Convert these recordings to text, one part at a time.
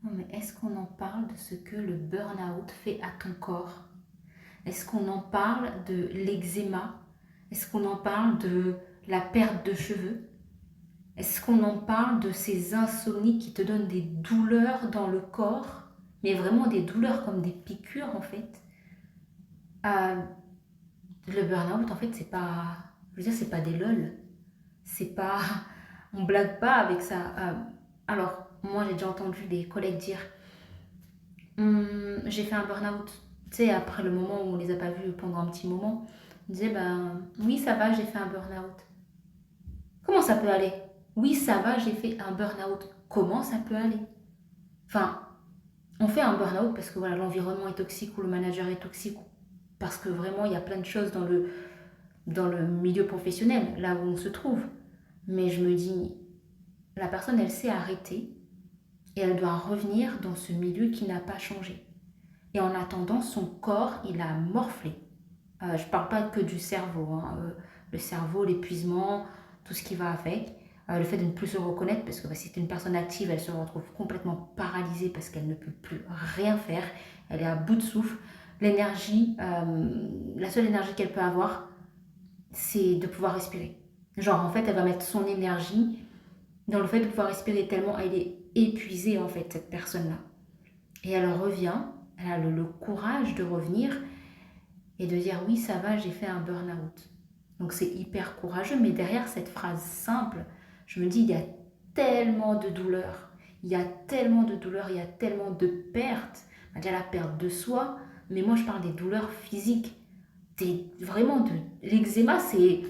Non, mais est-ce qu'on en parle de ce que le burn-out fait à ton corps? Est-ce qu'on en parle de l'eczéma? Est-ce qu'on en parle de la perte de cheveux? Est-ce qu'on en parle de ces insomnies qui te donnent des douleurs dans le corps? Mais vraiment des douleurs comme des piqûres en fait. Euh, le burn-out en fait c'est pas... Je veux dire c'est pas des lol. C'est pas... On blague pas avec ça. Alors moi j'ai déjà entendu des collègues dire j'ai fait un burn-out. Tu sais, après le moment où on les a pas vus pendant un petit moment, ils disaient ben oui ça va j'ai fait un burn-out. Comment ça peut aller? Oui ça va j'ai fait un burn-out. Comment ça peut aller? Enfin, on fait un burn-out parce que voilà, l'environnement est toxique ou le manager est toxique, parce que vraiment il y a plein de choses dans le milieu professionnel, là où on se trouve. Mais je me dis, la personne, elle s'est arrêtée et elle doit revenir dans ce milieu qui n'a pas changé. Et en attendant, son corps, il a morflé. Je ne parle pas que du cerveau, hein, le cerveau, l'épuisement, tout ce qui va avec. Le fait de ne plus se reconnaître, parce que bah, si c'est une personne active, elle se retrouve complètement paralysée parce qu'elle ne peut plus rien faire. Elle est à bout de souffle. L'énergie, la seule énergie qu'elle peut avoir, c'est de pouvoir respirer. Genre, en fait, elle va mettre son énergie dans le fait de pouvoir respirer tellement elle est épuisée, en fait, cette personne-là. Et elle revient, elle a le courage de revenir et de dire oui, ça va, j'ai fait un burn-out. Donc c'est hyper courageux, mais derrière cette phrase simple, je me dis, il y a tellement de douleur, il y a tellement de douleur, il y a tellement de pertes, déjà la perte de soi, mais moi je parle des douleurs physiques, vraiment de l'eczéma, c'est...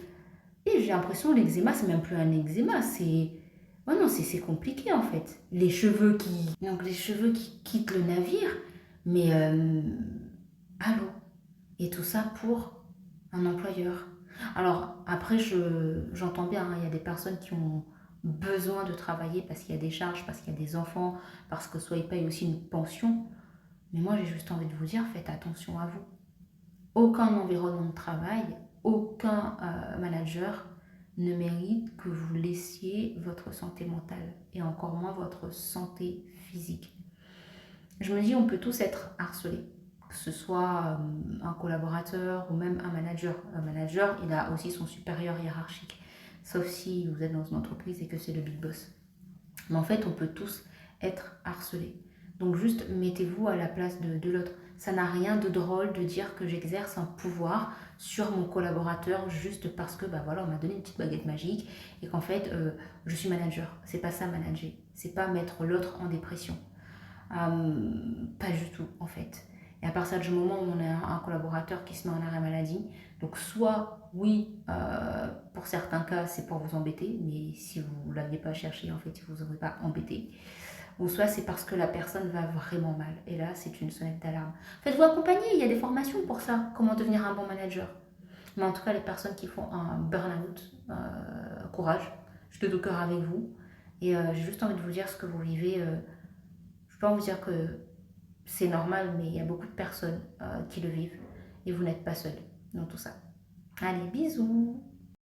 Et j'ai l'impression que l'eczéma, c'est même plus un eczéma, c'est... Oh non, c'est compliqué en fait. Les cheveux qui... Donc les cheveux qui quittent le navire, mais... allô. Et tout ça pour un employeur. Alors après, j'entends bien, hein, il y a des personnes qui ont besoin de travailler parce qu'il y a des charges, parce qu'il y a des enfants, parce que soit ils payent aussi une pension. Mais moi, j'ai juste envie de vous dire, faites attention à vous. Aucun environnement de travail, aucun manager ne mérite que vous laissiez votre santé mentale et encore moins votre santé physique. Je me dis, on peut tous être harcelés, que ce soit un collaborateur ou même un manager. Un manager, il a aussi son supérieur hiérarchique, sauf si vous êtes dans une entreprise et que c'est le big boss. Mais en fait, on peut tous être harcelés. Donc juste mettez-vous à la place de l'autre. Ça n'a rien de drôle de dire que j'exerce un pouvoir sur mon collaborateur juste parce que bah voilà, on m'a donné une petite baguette magique et qu'en fait je suis manager. C'est pas ça manager. C'est pas mettre l'autre en dépression. Pas du tout en fait. Et à partir du moment où on a un collaborateur qui se met en arrêt maladie, donc soit oui, pour certains cas c'est pour vous embêter, mais si vous ne l'aviez pas cherché en fait, il ne vous aurait pas embêté, ou soit c'est parce que la personne va vraiment mal, et là c'est une sonnette d'alarme. Faites-vous accompagner, il y a des formations pour ça, comment devenir un bon manager. Mais en tout cas les personnes qui font un burn-out, courage, je suis de tout cœur avec vous, et j'ai juste envie de vous dire ce que vous vivez. Je peux vous dire que c'est normal, mais il y a beaucoup de personnes qui le vivent et vous n'êtes pas seul dans tout ça. Allez, bisous!